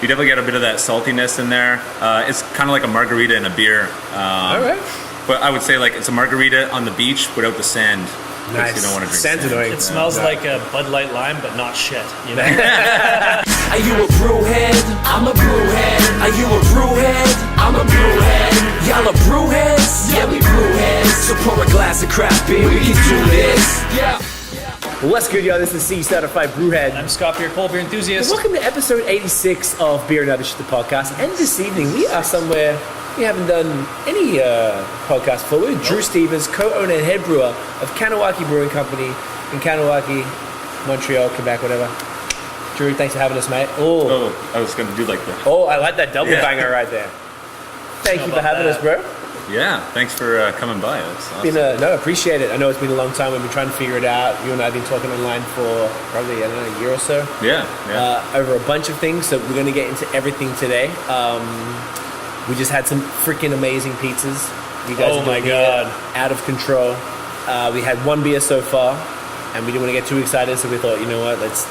you definitely get a bit of that saltiness in there. It's kind of like a margarita in a beer. All right. But I would say like it's a margarita on the beach without the sand. Nice. You don't want to drink Sand's sand. annoying. It smells like a Bud Light Lime, but not shit. You know. Are you a brewhead? I'm a brewhead. Are you a brewhead? I'm a brewhead. Y'all are brewheads? Yeah, we brewheads. So pour a glass of craft beer, we can do this. Yeah. Well, what's good, y'all? This is C Certified Brewhead. I'm Scott Beer, cold beer enthusiast. Welcome to episode 86 of Beer and Other Shit, the podcast. And this evening, we are somewhere we haven't done any podcast before. We're Drew Stevens, co-owner and head brewer of Kahnawake Brewing Company in Kahnawake, Montreal, Quebec, whatever. Drew, thanks for having us, mate. Oh, I was going to do like that. Oh, I like that double banger right there. Thank you for having us, bro. Yeah, thanks for coming by. That's awesome. No, appreciate it. I know it's been a long time. We've been trying to figure it out. You and I have been talking online for probably, I don't know, a year or so. Yeah. Over a bunch of things. So we're going to get into everything today. We just had some freaking amazing pizzas. You guys Oh are my doing God. out of control. We had one beer so far, and we didn't want to get too excited, so we thought, you know what, let's.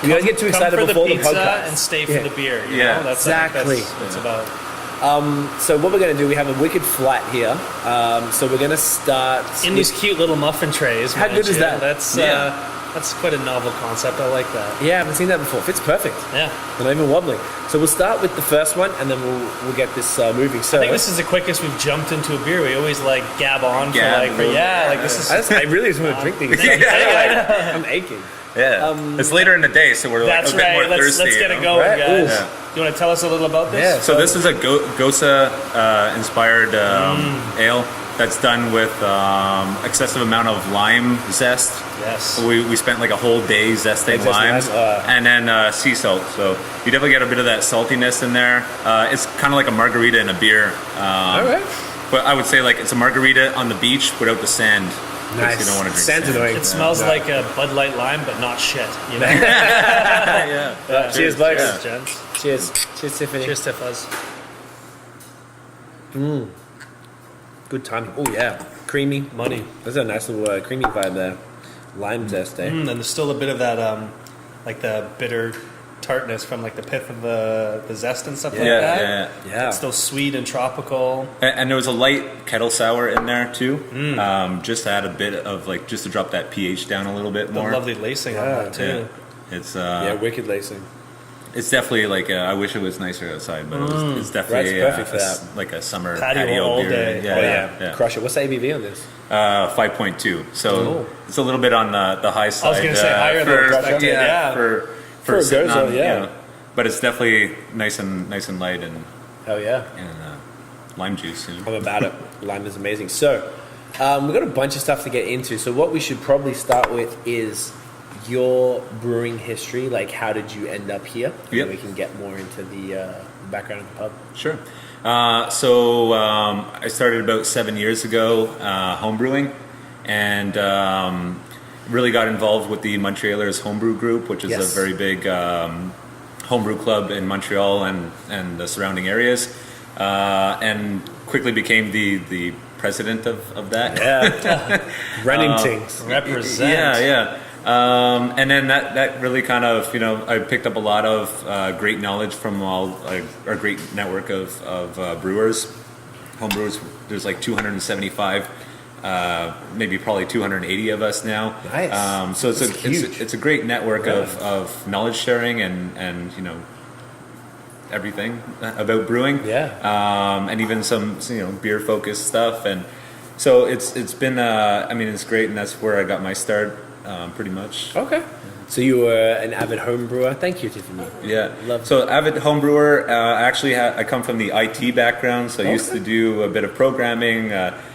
You guys get too excited Come for before the the pizza podcast and stay for the beer. You Yeah, know? That's exactly. That's about. So what we're going to do, we have a wicked flat here. So we're going to start In these cute little muffin trays. How good is you. that? That's quite a novel concept. I like that. Yeah, I haven't seen that before. Fits perfect. Yeah. They're not even wobbling. So we'll start with the first one, and then we'll get this moving. So I think this is the quickest we've jumped into a beer. We always like gab on Gab for a little bit. this is. I really just want to drink these. I'm aching. Yeah. It's later in the day, so we're like That's a bit more right. Let's thirsty. get you it know? going, Right? guys. Ooh. Yeah. You want to tell us a little about this? Yeah. So this is a Gosa inspired ale that's done with excessive amount of lime zest. Yes. We spent like a whole day zesting Zesting limes limes, and then sea salt. So you definitely get a bit of that saltiness in there. It's kind of like a margarita in a beer. All right. But I would say like it's a margarita on the beach without the sand. Nice. You don't want to drink Sand's sand. annoying. It smells like a Bud Light Lime, but not shit. You know. Yeah. Cheers, folks. Cheers, gents. Cheers. Cheers, Tiffany. Cheers, Tiffas. Good timing. Oh, yeah. Creamy. Money. There's a nice little creamy vibe there. Lime zest, eh? And there's still a bit of that, like the bitter tartness from like the pith of the zest and stuff like that. Yeah. It's still sweet and tropical. And there was a light kettle sour in there too. Just to add a bit of like just to drop that pH down a little bit The more. lovely lacing on that too. It's Wicked lacing. it's definitely like I wish it was nicer outside, but it's definitely Right, it's perfect for that. like a summer Patio all beer. day. Yeah. Crush it. What's the ABV on this? 5.2. So it's a little bit on the high side. I was going to say higher than expected. Yeah. For a sitting gozo, on, yeah. you know, but it's definitely nice and light and Hell yeah. lime juice. You know? I'm about it. Lime is amazing. So, we've got a bunch of stuff to get into. So what we should probably start with is your brewing history. Like, how did you end up here? Yep. And we can get more into the background of the pub. Sure. So I started about 7 years ago homebrewing, and really got involved with the Montrealers Homebrew Group, which is Yes. a very big homebrew club in Montreal and the surrounding areas, and quickly became the president of that. Yeah. Running things. Represent. Yeah. And then that really kind of, I picked up a lot of great knowledge from our great network of brewers, home brewers. There's like 275, maybe probably 280 of us now. Nice. So That's huge. it's a great network of knowledge sharing and everything about brewing. Yeah. And even some beer focused stuff, and so it's been it's great, and that's where I got my start. Pretty much. Okay. So you were an avid home brewer. Thank you, Tiffany. Yeah. Love So avid home brewer. I come from the IT background, so I used to do a bit of programming,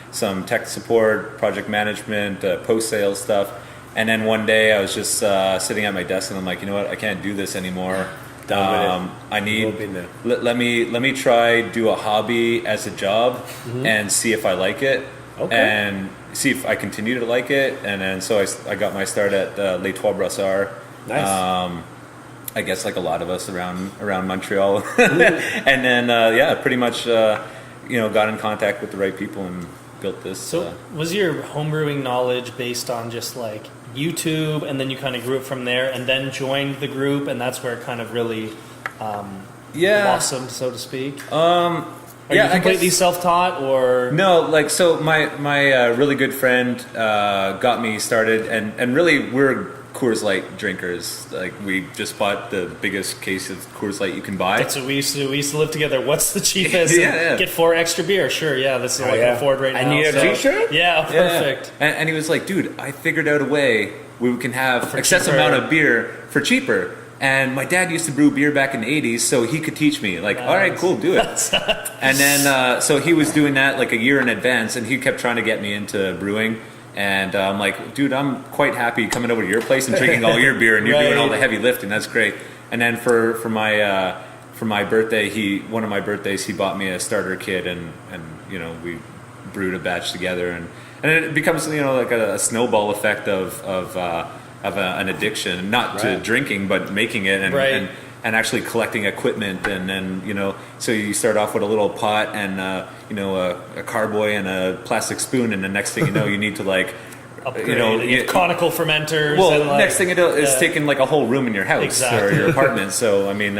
some tech support, project management, post sales stuff. And then one day I was just sitting at my desk, and I'm like, you know what? I can't do this anymore. Done with it. I need We've been there. let me try do a hobby as a job and see if I like it. Okay. And see if I continue to like it, and then so I got my start at Les Trois Brassards. Nice. I guess like a lot of us around Montreal, and then pretty much got in contact with the right people and built this. So was your homebrewing knowledge based on just like YouTube, and then you kind of grew it from there, and then joined the group, and that's where it kind of really blossomed, so to speak? Are yeah, you completely I guess, self-taught, or no, like, so my really good friend got me started, and really we're Coors Light drinkers. Like, we just bought the biggest case of Coors Light you can buy. that's what we used to do. We used to live together. What's the cheapest? Yeah. Get 4 extra beer. Sure, yeah, this is what I can afford right now. And you have so- T-shirt? Yeah, perfect. And he was like, dude, I figured out a way where we can have For excess cheaper. amount of beer for cheaper. And my dad used to brew beer back in the 80s, so he could teach me. Like, all right, cool, do it. And then, so he was doing that like a year in advance, and he kept trying to get me into brewing. And I'm like, dude, I'm quite happy coming over to your place and drinking all your beer, and you're doing all the heavy lifting. That's great. And then for my birthday, one of my birthdays, he bought me a starter kit, and you know, we brewed a batch together, and it becomes, you know, like a snowball effect of an addiction, not to drinking, but making it and actually collecting equipment, and then, you know, so you start off with a little pot and you know, a carboy and a plastic spoon, and the next thing you know, you need to like Upgrade. you know, You have conical fermenters. well, and like, next thing you know is taking like a whole room in your house Exactly. or your apartment. So I mean,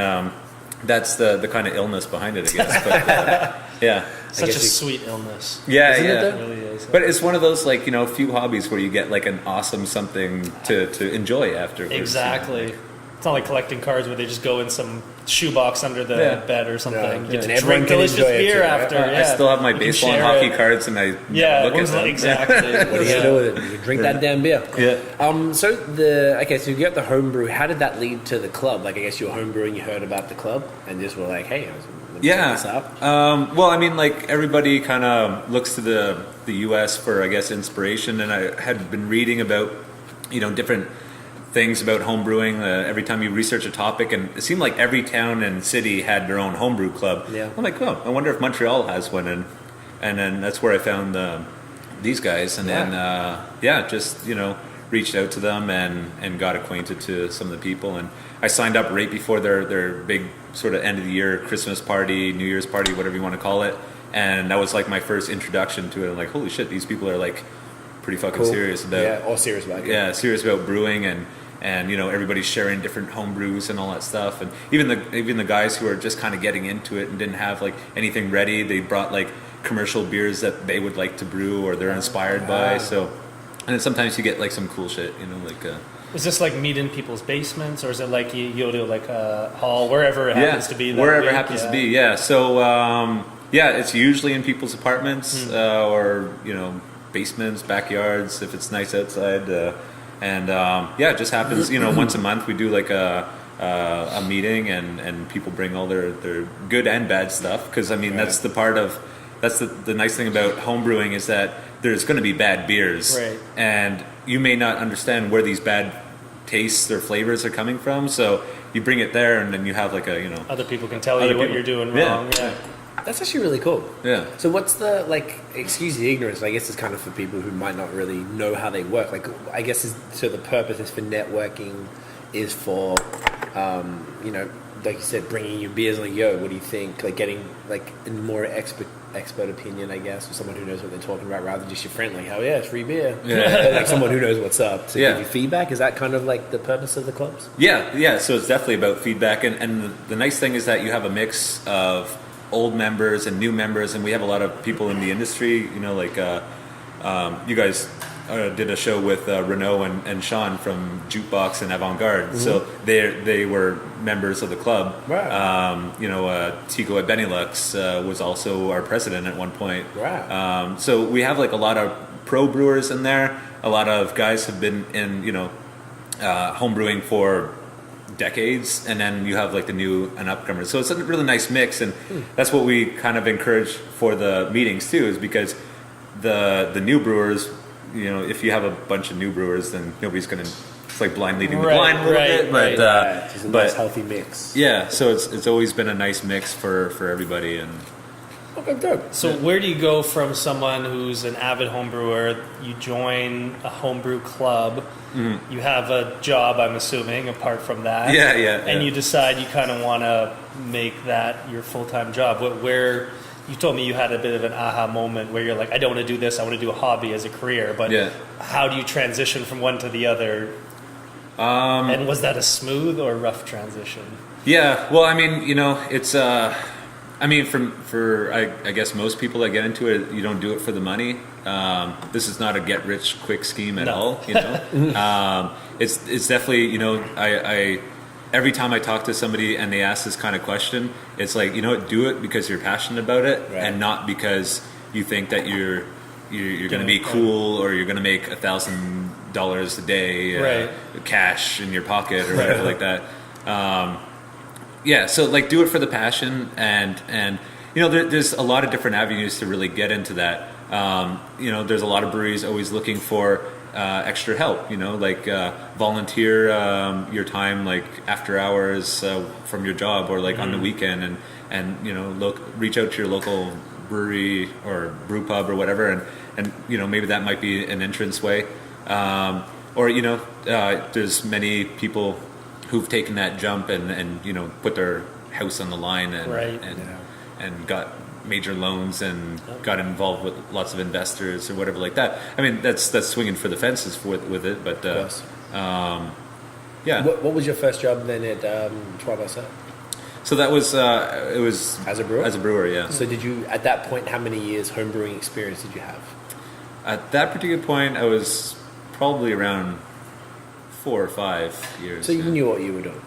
that's the kind of illness behind it, I guess. But, yeah. Such a guess you- sweet illness. Yeah, Isn't it yeah. though? It really is. But it's one of those, like, you know, few hobbies where you get like an awesome something to enjoy afterwards. Exactly. It's not like collecting cards where they just go in some shoebox under the bed or something. Yeah. You get And to everyone drink can delicious enjoy it beer too, right? after. Yeah. I still have my You can baseball and share hockey it. cards, and I Yeah, look at when's the- them. exactly. What are you gonna do with it? You drink that damn beer. Yeah. So so you got the homebrew. How did that lead to the club? Like, I guess you were homebrewing, you heard about the club, and just were like, hey, let me check this out. Well, I mean, like, everybody kind of looks to the U.S. for, I guess, inspiration, and I had been reading about, you know, different things about homebrewing. Every time you research a topic, and it seemed like every town and city had their own homebrew club. Yeah. I'm like, oh, I wonder if Montreal has one, and then that's where I found these guys, and then just, you know, reached out to them and got acquainted to some of the people, and I signed up right before their big sort of end of the year Christmas party, New Year's party, whatever you want to call it, and that was like my first introduction to it. I'm like, holy shit, these people are like pretty fucking serious about serious about it. yeah, serious about brewing, and you know, everybody's sharing different home brews and all that stuff, and even the guys who are just kind of getting into it and didn't have like anything ready, they brought like commercial beers that they would like to brew or they're inspired by. So, and then sometimes you get like some cool shit, you know, like Is this like meet in people's basements, or is it like you go to like a hall, wherever it happens to be? That wherever week? it happens to be. Yeah. So it's usually in people's apartments or, you know, basements, backyards if it's nice outside, and it just happens. You know, once a month we do like a meeting, and people bring all their good and bad stuff, because I mean that's the nice thing about homebrewing is that there's going to be bad beers, Right. and you may not understand where these bad tastes or flavors are coming from, so you bring it there, and then you have like a, you know, Other people can tell Other you what people- you're doing Yeah. wrong. Yeah. That's actually really cool. yeah. So what's the, like, excuse the ignorance, I guess it's kind of for people who might not really know how they work. Like, I guess so the purpose is for networking, is for, you know, like you said, bringing you beers, like, yo, what do you think? Like, getting, like, a more expert opinion, I guess, or someone who knows what they're talking about, rather than just your friend, like, oh yeah, it's free beer. Yeah. Like someone who knows what's up to Yeah. give you feedback. Is that kind of like the purpose of the clubs? Yeah. So it's definitely about feedback, and the nice thing is that you have a mix of old members and new members, and we have a lot of people in the industry. You know, like you guys did a show with Renaud and Sean from Jukebox and Avant-Garde, so they were members of the club. Right. You know, Tico at Benelux was also our president at one point. Right. So we have like a lot of pro brewers in there. A lot of guys have been in, you know, home brewing for decades, and then you have like the new and upcomers. So it's a really nice mix, and that's what we kind of encourage for the meetings too, is because the new brewers, you know, if you have a bunch of new brewers, then nobody's gonna, it's like blind leading the Right, blind a little right, bit, but right. It's a but nice healthy mix. yeah, so it's always been a nice mix for everybody. And Okay, good. So where do you go from someone who's an avid home brewer? You join a homebrew club. You have a job, I'm assuming, apart from that. Yeah. You decide you kind of want to make that your full-time job. Where you told me you had a bit of an aha moment where you're like, I don't want to do this. I want to do a hobby as a career. But Yeah. how do you transition from one to the other? And was that a smooth or rough transition? Yeah, well, I mean, it's I mean, I guess most people that get into it, you don't do it for the money. This is not a get rich quick scheme at all. It's definitely, I every time I talk to somebody and they ask this kind of question, it's like, do it because you're passionate about it, right, and not because you think that you're going to be cool or you're going to make $1,000 a day, right, cash in your pocket or whatever like that. Yeah, so like do it for the passion, and there's a lot of different avenues to really get into that. There's a lot of breweries always looking for extra help. Like volunteer your time, like after hours from your job, or like on the weekend, and reach out to your local brewery or brew pub or whatever, and maybe that might be an entrance way. Or there's many people who've taken that jump and put their house on the line and got major loans and got involved with lots of investors or whatever like that. I mean, that's swinging for the fences with it, but yeah. What was your first job then at Trois? So that was it was as a brewer. As a brewer, yeah. So did you, at that point, how many years home brewing experience did you have? At that particular point, I was probably around 4 or 5 years. So you knew what you were doing.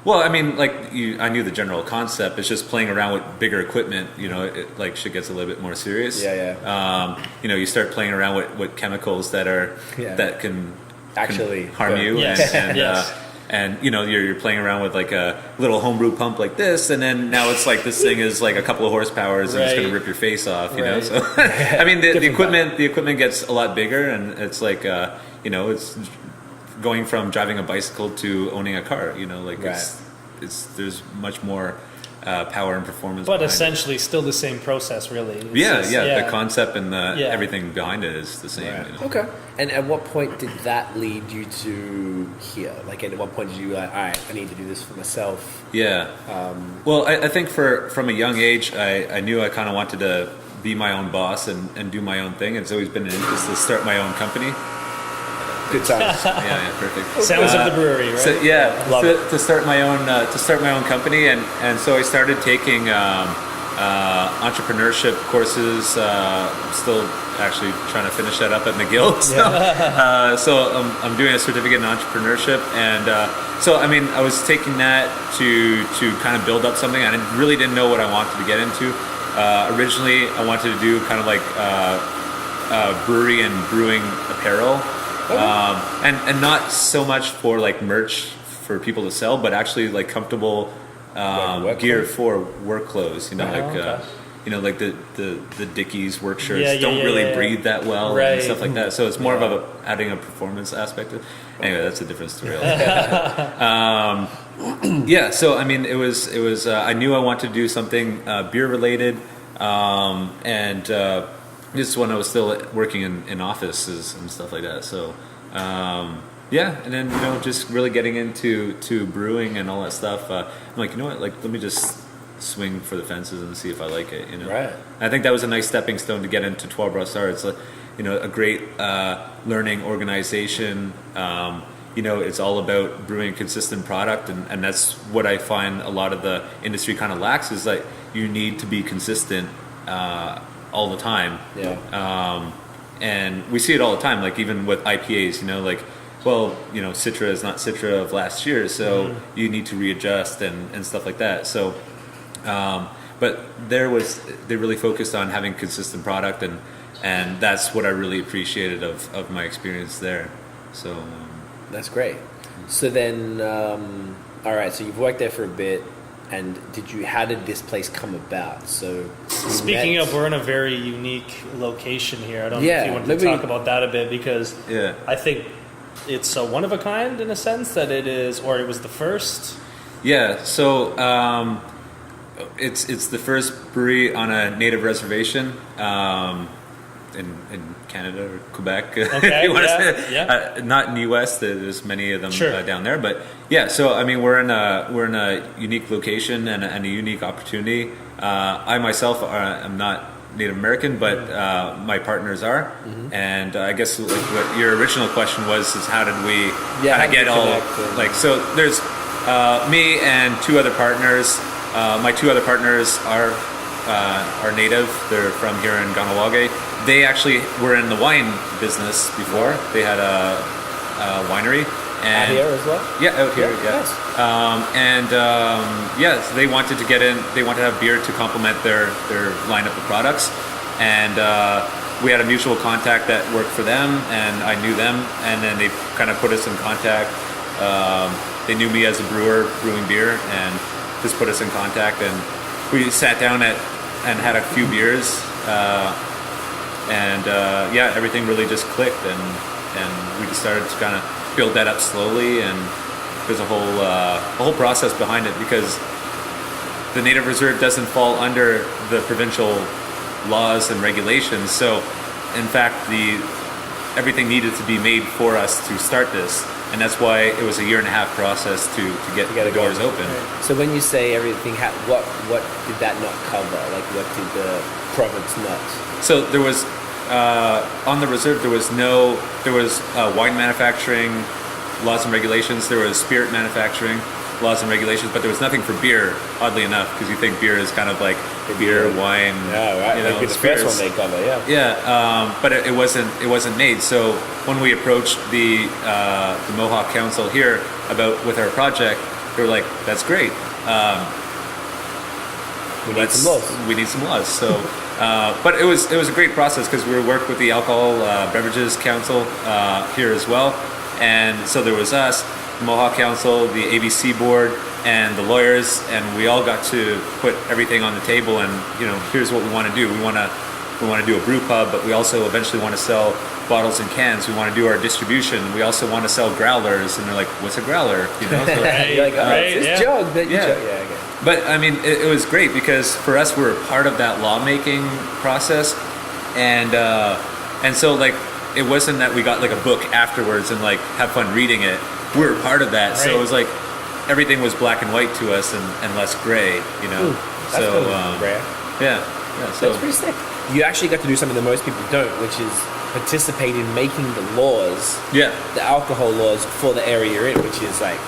Well, I mean, I knew the general concept. It's just playing around with bigger equipment. Shit gets a little bit more serious. Yeah. You start playing around with chemicals that can actually harm you. Yes. And you're playing around with like a little homebrew pump like this, and then now it's like this thing is like a couple of horsepowers and it's going to rip your face off. So I mean, the equipment gets a lot bigger, and it's like it's going from driving a bicycle to owning a car. It's there's much more power and performance. But essentially, still the same process, really. The concept and everything behind it is the same. Right. Okay. And at what point did that lead you to here? Like, at what point did you like, all right, I need to do this for myself? Yeah. Well, I think from a young age, I knew I kind of wanted to be my own boss and do my own thing. It's always been an interest to start my own company. Good times. Yeah, perfect. Sounds of the brewery, right? So, to start my own company, and so I started taking entrepreneurship courses. Still actually trying to finish that up at McGill. So I'm doing a certificate in entrepreneurship, and so I mean I was taking that to kind of build up something. I really didn't know what I wanted to get into. Originally, I wanted to do kind of like brewery and brewing apparel. And not so much for like merch for people to sell, but actually like comfortable gear for work clothes. Like the Dickies work shirts don't really breathe that well and stuff like that. So it's more of adding a performance aspect. Anyway, that's a different story. So I mean, it was. I knew I wanted to do something beer related, and. This is when I was still working in offices and stuff like that. So, and then just really getting into brewing and all that stuff. I'm like, let me just swing for the fences and see if I like it. Right. I think that was a nice stepping stone to get into Trois Brassards. It's a great learning organization. It's all about brewing a consistent product, and that's what I find a lot of the industry kind of lacks is like you need to be consistent. All the time, and we see it all the time. Like even with IPAs, Citra is not Citra of last year, so you need to readjust and stuff like that. So, but they really focused on having consistent product, and that's what I really appreciated of my experience there. So, that's great. So then, all right. So you've worked there for a bit. And how did this place come about? So, speaking of, we're in a very unique location here. I don't know if you want to talk about that a bit, because I think it's one of a kind in a sense that it is, or it was the first. Yeah, so it's the first brewery on a native reservation in Canada or Quebec. Okay, not in the U.S. There's many of them down there, but so I mean we're in a unique location and a unique opportunity. I myself am not Native American, but my partners are. And I guess like what your original question was is how did we kind of get all like, so there's me and two other partners. My two other partners are native. They're from here in Kahnawake. They actually were in the wine business before. They had a winery. And out here as well? Yeah, out here, yeah. Nice. So they wanted to get in, they wanted to have beer to complement their lineup of products. And we had a mutual contact that worked for them, and I knew them, and then they kind of put us in contact. They knew me as a brewer brewing beer, and just put us in contact, and we sat down and had a few beers, everything really just clicked, and we just started to kind of build that up slowly, and there's a whole process behind it because the native reserve doesn't fall under the provincial laws and regulations. So, in fact, everything needed to be made for us to start this, and that's why it was a 1.5-year process to get the doors open. Right. So when you say everything, what did that not cover? Like, what did the province not? So there was. On the reserve, there was wine manufacturing laws and regulations. There was spirit manufacturing laws and regulations, but there was nothing for beer. Oddly enough, because you think beer is kind of like beer, wine. Yeah, right. Like the first one they cover. Yeah. Yeah, but it wasn't made. So when we approached the Mohawk Council here with our project, they were like, "That's great. We need some laws." So. But it was a great process because we worked with the Alcohol Beverages Council here as well, and so there was us, the Mohawk Council, the ABC board, and the lawyers, and we all got to put everything on the table. And here's what we want to do. We want to do a brew pub, but we also eventually want to sell bottles and cans. We want to do our distribution. We also want to sell growlers, and they're like, "What's a growler?" So, you're like, "It's this jug that you chug." Yeah, okay. But I mean, it was great because for us, we were part of that lawmaking process, and so like it wasn't that we got like a book afterwards and like have fun reading it. We were part of that, so it was like everything was black and white to us and less gray, Ooh, that's rare. Yeah. So that's pretty sick. You actually got to do something that most people don't, which is participate in making the laws, the alcohol laws for the area you're in, which is like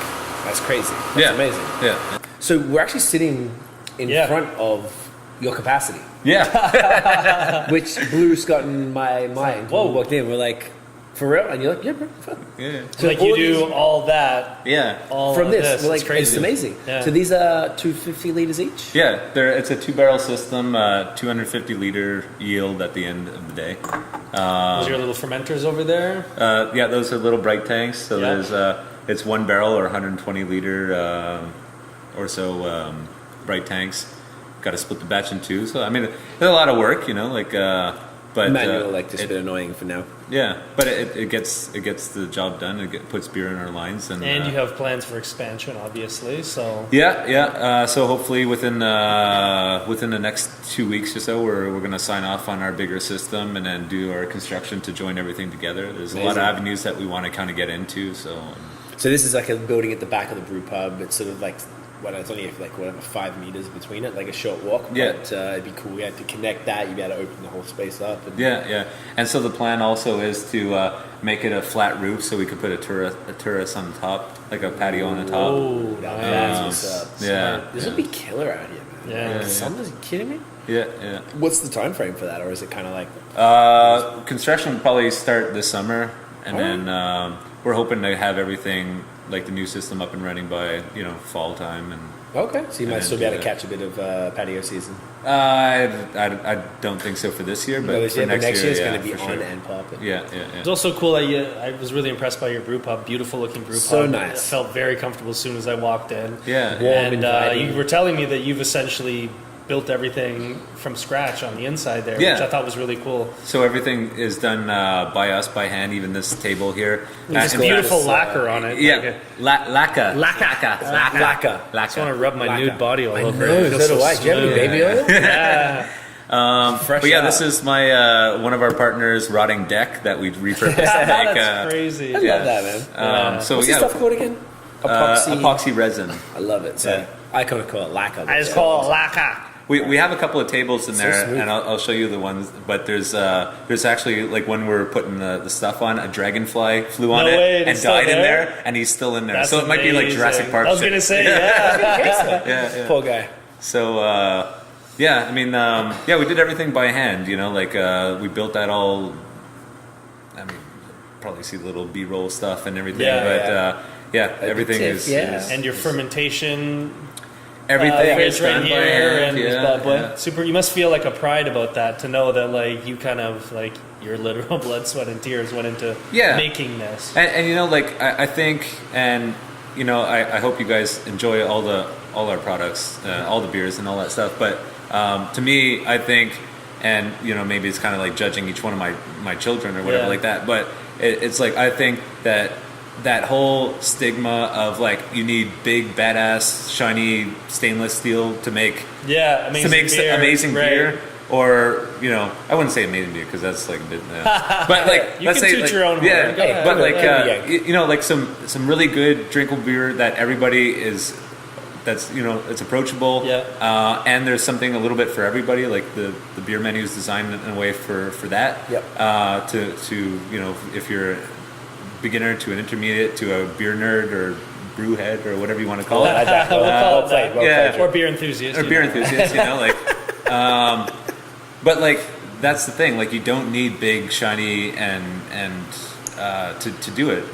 that's crazy. That's amazing. Yeah. So we're actually sitting in front of your capacity. Yeah. Which blew Scott and my mind when we walked in. We're like, for real? And you're like, yeah, bro, fun. Yeah. So like you do all that. Yeah. All from this. We're like, it's crazy. It's amazing. Yeah. So these are 250 liters each? Yeah. It's a 2-barrel system, 250 liter yield at the end of the day. Those are your little fermenters over there? Yeah, those are little bright tanks. So there's it's 1 barrel or 120 liter or so bright tanks. Got to split the batch in two. So I mean, it's a lot of work, but manual, just a bit annoying for now. Yeah, but it gets the job done. It puts beer in our lines, and you have plans for expansion, obviously. So so hopefully within the next 2 weeks or so, we're going to sign off on our bigger system and then do our construction to join everything together. There's a lot of avenues that we want to kind of get into. So this is like a building at the back of the brew pub. It's sort of like. It's only like 5 meters between it, like a short walk. But it'd be cool. We had to connect that. You'd be able to open the whole space up. And so the plan also is to make it a flat roof, so we could put a terrace on the top, like a patio on the top. Oh, that's what's up. Yeah, this would be killer out here, man. Yeah. Summer's, you kidding me? Yeah. What's the time frame for that, or is it kind of like? Construction will probably start this summer, and then we're hoping to have everything. Like the new system up and running by fall time so you might still be able to catch a bit of patio season. I don't think so for this year, but for next year it's going to be on and popping. Yeah. It's also cool that I was really impressed by your brew pub. Beautiful looking brew pub. So nice. It felt very comfortable as soon as I walked in. Yeah, warm and you were telling me that you've essentially built everything from scratch on the inside there, which I thought was really cool. So everything is done by us, by hand, even this table here. There's beautiful lacquer on it. Yeah, lacquer. I just want to rub my nude body all over it. So do I. Do you have any baby oil? Yeah. But this is my one of our partners' rotting deck that we repurposed to make. That's crazy. I love that, man. So what's this stuff called again? Epoxy resin. I love it. So I kind of call it lacquer. I just call it lacquer. We have a couple of tables in there, smooth. and I'll show you the ones. But there's actually, like, when we're putting the stuff on, a dragonfly flew on it and died in there, and he's still in there. That's so it might be like Jurassic Park. I was gonna say, yeah. Poor guy. So yeah, I mean, yeah, we did everything by hand. You know, like we built that all. I mean, probably see the little B-roll stuff and everything, everything is. And your fermentation. Everything is right done here, by hand. and Super. You must feel like a pride about that, to know that, like, you kind of, like, your literal blood, sweat, and tears went into making this. And you know, like, I think, and you know, I hope you guys enjoy all our products, all the beers and all that stuff. But to me, I think, and you know, maybe it's kind of like judging each one of my children or whatever like that. But it's like, I think that whole stigma of, like, you need big, badass, shiny stainless steel to make amazing beer. Or, you know, I wouldn't say amazing beer because that's like a bit, but like, you let's can say, toot like, your own word. but like, you know, like some really good drinkable beer that everybody is, that's, you know, it's approachable, and there's something a little bit for everybody. Like the beer menu is designed in a way for that. To you know, if you're a beginner to an intermediate to a beer nerd or brew head or whatever you want to call it. Well played. Or beer enthusiast. Or beer enthusiast, you know, like. But like, that's the thing. Like, you don't need big, shiny, and to do it.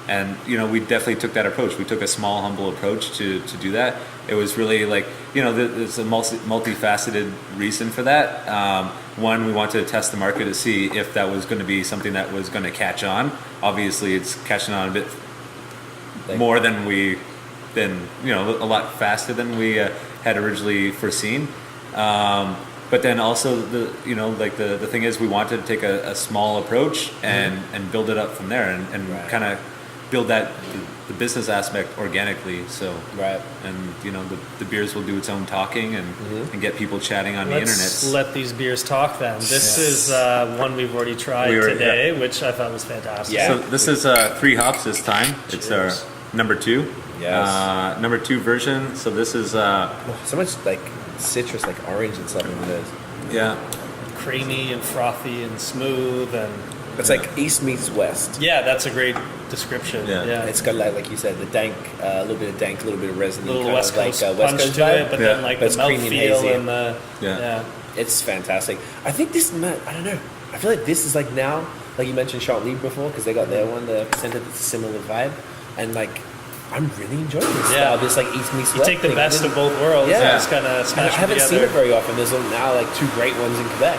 And you know, we definitely took that approach. We took a small, humble approach to do that. It was really like, you know, there's a multifaceted reason for that. One, we wanted to test the market to see if that was going to be something that was going to catch on. Obviously, it's catching on a bit more than you know, a lot faster than we had originally foreseen. But then also the thing is, we wanted to take a small approach and build it up from there and kind of build that the business aspect organically. So and you know, the beers will do its own talking and get people chatting on the internet. Let's let these beers talk then. This is one we've already tried today, which I thought was fantastic. So this is 3 hops this time. It's our number 2. Number 2 version. So this is so much like citrus, like orange and stuff in this. Creamy and frothy and smooth, and it's like East meets West. Yeah, that's a great description. It's got, like you said, the dank, a little bit of dank, a little bit of resin, a little West Coast West punch Coast to vibe. it, but then like the mouthfeel and the it's fantastic. I think this, I don't know. I feel like this is like now, like you mentioned Chantilly before, because they got their one, the presented a similar vibe, and like, I'm really enjoying this style, this like East meets West. You take the best of both worlds and just kind of smash them together. I haven't seen it very often. There's now like 2 great ones in Quebec,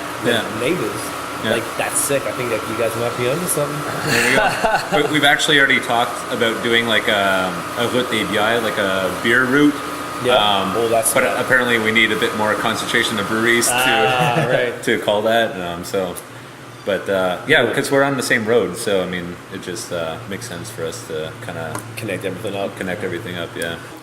neighbors. Like, that's sick. I think that you guys might be onto something. There we go. We've actually already talked about doing like a route ABI, like a beer route. But apparently we need a bit more concentration of breweries to call that. But because we're on the same road, so I mean, it just makes sense for us to kind of connect everything up.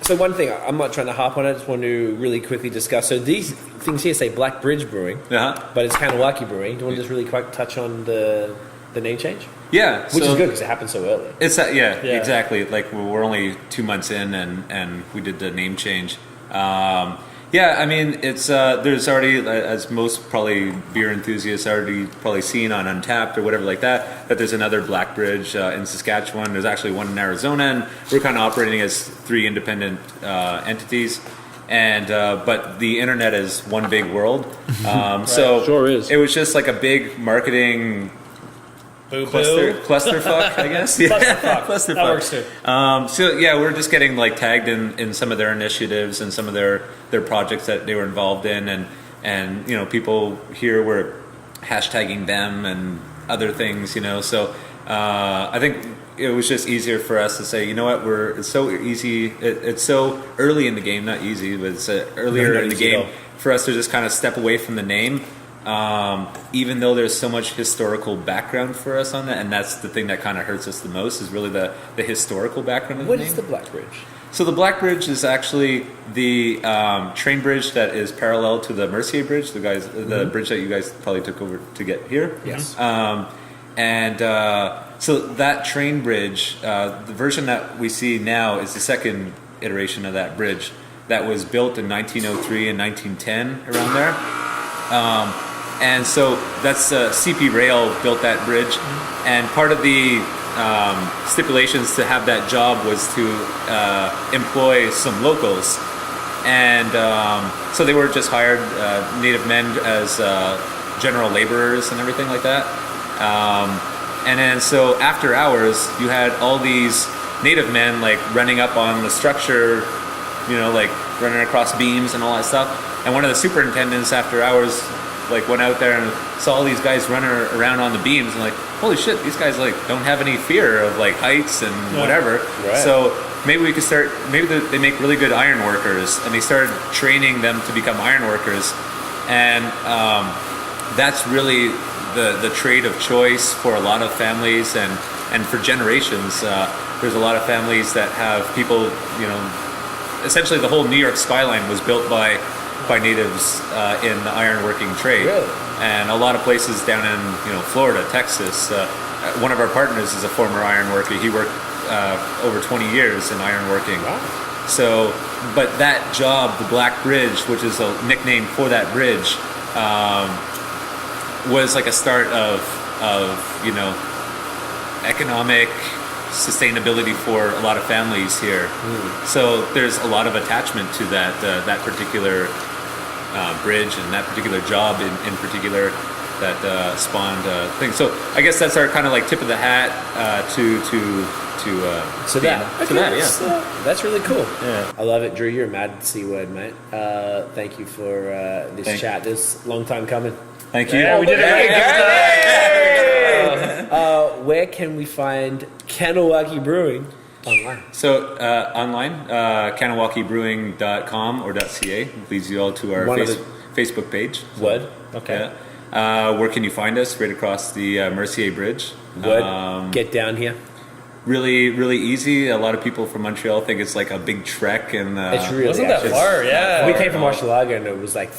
So one thing, I'm not trying to harp on it, I just want to really quickly discuss. So these things here say Black Bridge Brewing, but it's Kahnawake Brewing. Do you want to just really quick touch on the name change? Yeah, which is good because it happened so early. It's exactly. Like, we're only 2 months in, and we did the name change. I mean, it's there's already, as most probably beer enthusiasts already probably seen on Untapped or whatever like that there's another Black Bridge in Saskatchewan. There's actually one in Arizona, and we're kind of operating as 3 independent entities. And but the internet is one big world. So sure is. It was just like a big marketing clusterfuck, I guess. Clusterfuck. That works too. We're just getting like tagged in some of their initiatives and some of their projects that they were involved in, and you know, people here were hashtagging them and other things, you know. So I think it was just easier for us to say, you know what, it's so easy. It's so early in the game, not easy, but it's earlier in the game for us to just kind of step away from the name. Even though there's so much historical background for us on that, and that's the thing that kind of hurts us the most, is really the historical background of the name. What is the Black Bridge? So the Black Bridge is actually the train bridge that is parallel to the Mercier Bridge, the bridge that you guys probably took over to get here. Yes. So that train bridge, the version that we see now is the second iteration of that bridge. that was built in 1903 and 1910, around there. And so that's CP Rail built that bridge, and part of the stipulations to have that job was to employ some locals, and so they were just hired native men as general laborers and everything like that. And then so after hours, you had all these native men like running up on the structure, like running across beams and all that stuff. And one of the superintendents after hours like went out there and saw all these guys running around on the beams and like, holy shit, these guys like don't have any fear of like heights and whatever. Right. So maybe we could start, maybe they make really good iron workers, and they started training them to become iron workers. And that's really the trade of choice for a lot of families, and for generations. There's a lot of families that have people, essentially the whole New York skyline was built by natives in the ironworking trade. Really? And a lot of places down in Florida, Texas. One of our partners is a former iron worker. He worked over 20 years in ironworking. Wow. So, but that job, the Black Bridge, which is a nickname for that bridge, was like a start of economic sustainability for a lot of families here. So there's a lot of attachment to that particular bridge and that particular job in particular that spawned things. So I guess that's our kind of like tip of the hat to that. That's really cool. Yeah. I love it, Drew. You're a mad C word, mate. Thank you for this chat. This long time coming. Thank you. Yeah, we did it. Where can we find Kahnawake Brewing online? So online, KahnawakeBrewing.com or .ca leads you all to our Facebook page. Word. Okay. Yeah. Where can you find us? Right across the Mercier Bridge. Word. Get down here. Really, really easy. A lot of people from Montreal think it's like a big trek, and it's really wasn't that far. Yeah, we came from Hochelaga and it was like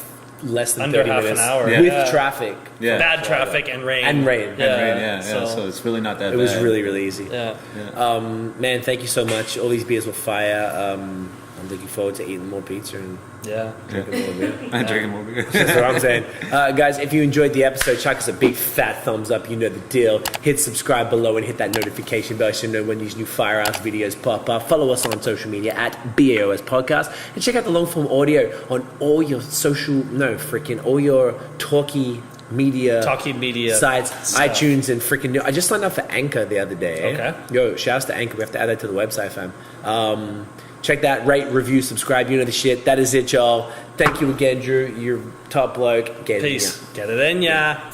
less than under 30 half minutes an hour with traffic. Yeah. Bad traffic and rain. Yeah. So it's really not that bad. It was really, really easy. Yeah. Man, thank you so much. All these beers were fire. I'm looking forward to eating more pizza and drinking more beer. I'm drinking more beer. That's what I'm saying. Guys, if you enjoyed the episode, chuck us a big fat thumbs up. You know the deal. Hit subscribe below and hit that notification bell so you know when these new fire-ass videos pop up. Follow us on social media at BAOS Podcast. And check out the long-form audio on all your all your talkie media sites, stuff. iTunes and freaking I just signed up for Anchor the other day. Okay. Yo, shouts to Anchor. We have to add that to the website, fam. Check that, rate, review, subscribe, you know the shit. That is it, y'all. Thank you again, Drew. You're top bloke. Peace. Get it in, yeah.